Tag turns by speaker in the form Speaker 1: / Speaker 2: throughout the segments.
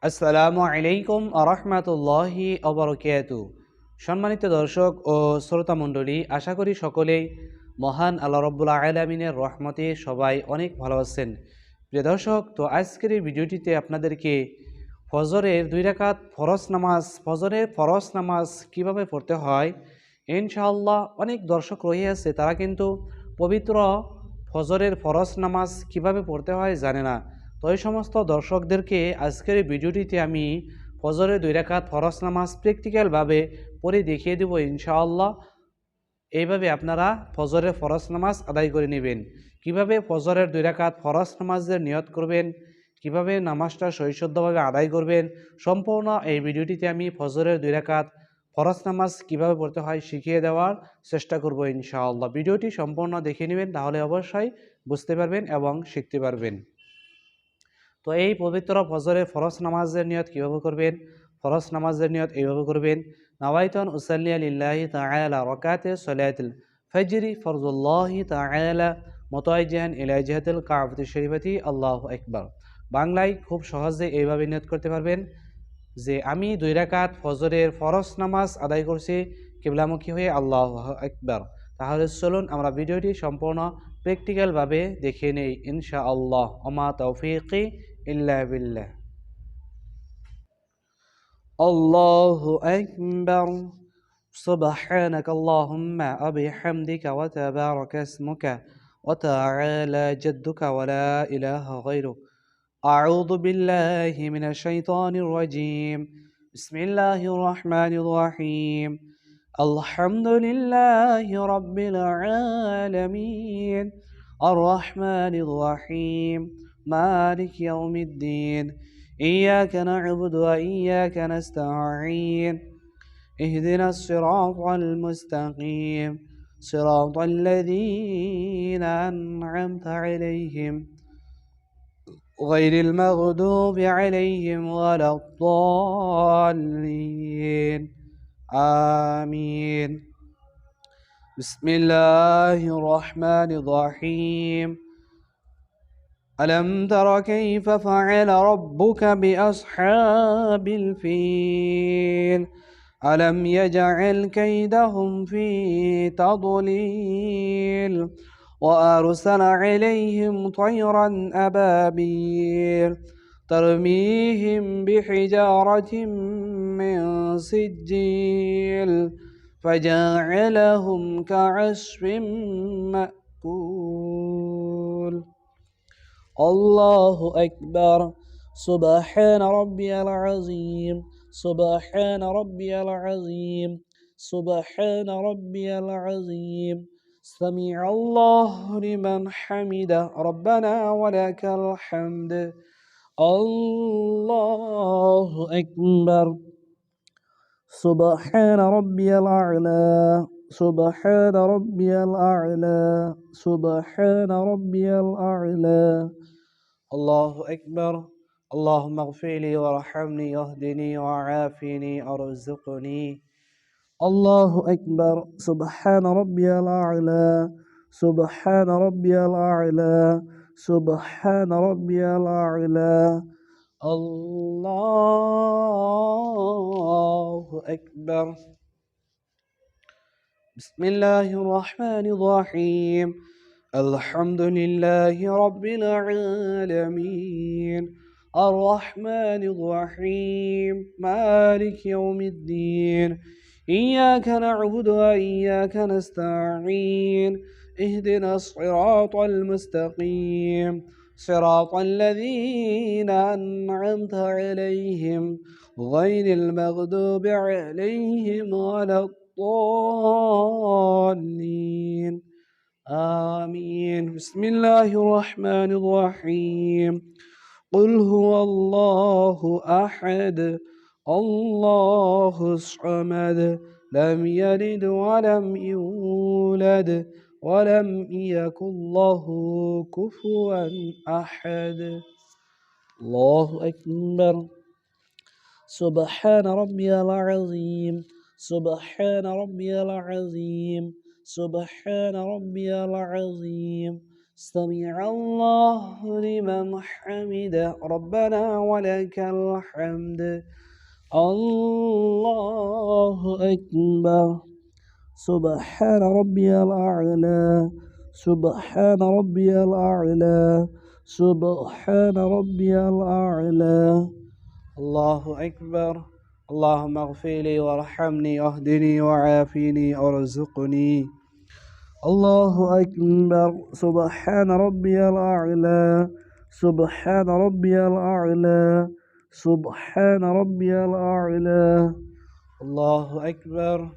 Speaker 1: আসসালামু আলাইকুম আরহামাতুল্লাহি অবরকাতু। সম্মানিত দর্শক ও শ্রোতা মণ্ডলী, আশা করি সকলেই মহান আল্লাহ রব্বুল আলামিনের রহমতে সবাই অনেক ভালো আছেন। প্রিয় দর্শক, তো আজকের এই ভিডিওটিতে আপনাদেরকে ফজরের 2 রাকাত ফজরের ফরজ নামাজ কিভাবে পড়তে হয় ইনশাআল্লাহ। অনেক দর্শক রয়ে আছে, তারা কিন্তু পবিত্র ফজরের ফরজ নামাজ কিভাবে পড়তে হয় জানে না। তো এই সমস্ত দর্শকদেরকে আজকের এই ভিডিওটিতে আমি ফজরের 2 রাকাত ফরজ নামাজ প্র্যাকটিক্যালভাবে পড়ে দেখিয়ে দেবো ইনশাআল্লাহ। এইভাবে আপনারা ফজরের ফরজ নামাজ আদায় করে নেবেন। কিভাবে ফজরের 2 রাকাত ফরজ নামাজের নিয়ত করবেন, কিভাবে নামাজটা সহিশুদ্ধভাবে আদায় করবেন, সম্পূর্ণ এই ভিডিওটিতে আমি ফজরের 2 রাকাত ফরজ নামাজ কিভাবে পড়তে হয় শিখিয়ে দেওয়ার চেষ্টা করব ইনশাআল্লাহ। ভিডিওটি সম্পূর্ণ দেখে নেবেন, তাহলে অবশ্যই বুঝতে পারবেন এবং শিখতে পারবেন। তো এই পবিত্র ফজরের ফরজ নামাজের নিয়ত কীভাবে করবেন? ফরজ নামাজের নিয়ত এইভাবে করবেন: নাওয়াইতুন উসাল্লি লিল্লাহি তাআলা রাকাতে সলাতুল ফজরি ফরজুল্লাহি তাআলা মুতাওয়াজ্জিহান ইলা জিহাতিল কাবাতি শরীফাতি আল্লাহু আকবার। বাংলায় খুব সহজে এইভাবে নিয়ত করতে পারবেন যে আমি 2 রাকাত ফজরের ফরজ নামাজ আদায় করছি কিবলামুখী হয়ে, আল্লাহু আকবার। তাহলে চলুন আমরা ভিডিওটি সম্পূর্ণ প্র্যাকটিক্যালভাবে দেখে নেই ইনশাআল্লাহ। ওমা তৌফিকি ইল্লা বিল্লাহ। আল্লাহু আকবার। সুবহানাক আল্লাহুম্মা ওয়া বিহামদিকা ওয়া তাবারাকা ইসমুকা ওয়া তাআলা জাদ্দুকা ওয়া লা ইলাহা গায়রুক। আউযু বিল্লাহি মিনাশ শাইতানির রাজীম। বিসমিল্লাহির রহমানির রহিম। আলহামদুলিল্লাহি রাব্বিল আলামিন আর রহমানির রহিম মালিকি ইয়াউমিদ্দিন ইয়্যাকা না'বুদু ওয়া ইয়্যাকা নাস্তাঈন ইহদিনাস সিরাতাল মুস্তাকিম সিরাতাল লাযীনা আন'আমতা আলাইহিম غير المغضوب عليهم ولا الضالين آمين. بسم الله الرحمن الرحيم. ألم تر كيف فعل ربك بأصحاب الفيل ألم يجعل كيدهم في تضليل وأرسل عليهم طيرا أبابيل ترميهم بحجارة من سجيل فجعلهم كعصف مأكول. الله أكبر. سبحان ربي العظيم. سبحان ربي العظيم. سبحان ربي العظيم. سمع الله لمن حمده ربنا ولك الحمد. الله أكبر. سبحان ربي الأعلى. سبحان ربي الأعلى. سبحان ربي الأعلى. الله أكبر. اللهم اغفر لي وارحمني واهدني وعافني وارزقني. الله أكبر. سبحان ربي الأعلى. سبحان ربي الأعلى. سبحان ربي الأعلى. الله أكبر. بسم الله الرحمن الرحيم. الحمد لله رب العالمين الرحمن الرحيم مالك يوم الدين إياك نعبد وإياك نستعين اهدنا الصراط المستقيم صراط الذين أنعمت عليهم غير المغضوب عليهم ولا الضالين آمين. بسم الله الرحمن الرحيم. قل هو الله أحد الله الصمد لم يلد ولم يولد ولم يكن له كفوا أحد. الله أكبر. سبحان ربي العظيم. سبحان ربي العظيم. سبحان ربي العظيم. سمع الله لمن حمده ربنا ولك الحمد الله أكبر سبحان ربي الأعلى سبحان ربي الأعلى سبحان ربي الأعلى الله أكبر اللهم اغفر لي وارحمني واهدني وعافني وارزقني الله أكبر سبحان ربي الأعلى سبحان ربي الأعلى سبحان ربي الأعلى الله أكبر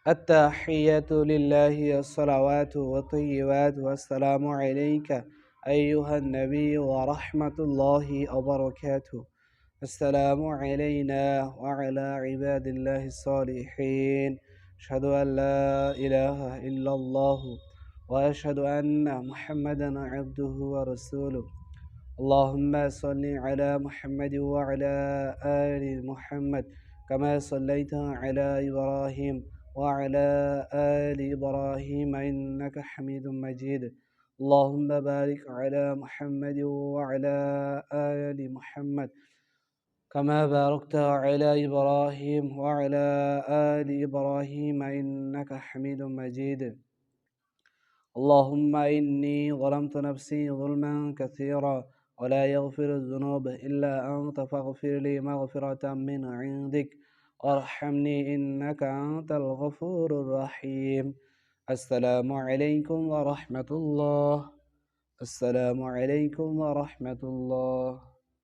Speaker 1: التحيات لله الصلوات والطيبات والسلام عليك أيها النبي ورحمة الله وبركاته السلام علينا وعلى عباد الله الصالحين أشهد أن لا إله إلا الله وأشهد أن محمدا عبده ورسوله اللهم صل على محمد وعلى آل محمد كما صليت على إبراهيم وعلى آل إبراهيم إنك حميد مجيد اللهم بارك على محمد وعلى آل محمد كما باركت على إبراهيم وعلى آل إبراهيم إنك حميد مجيد اللهم إني ظلمت نفسي ظلما كثيرا ولا يغفر الذنوب إلا أنت فاغفر لي مغفرة من عندك وارحمني إنك أنت الغفور الرحيم السلام عليكم ورحمة الله السلام عليكم ورحمة الله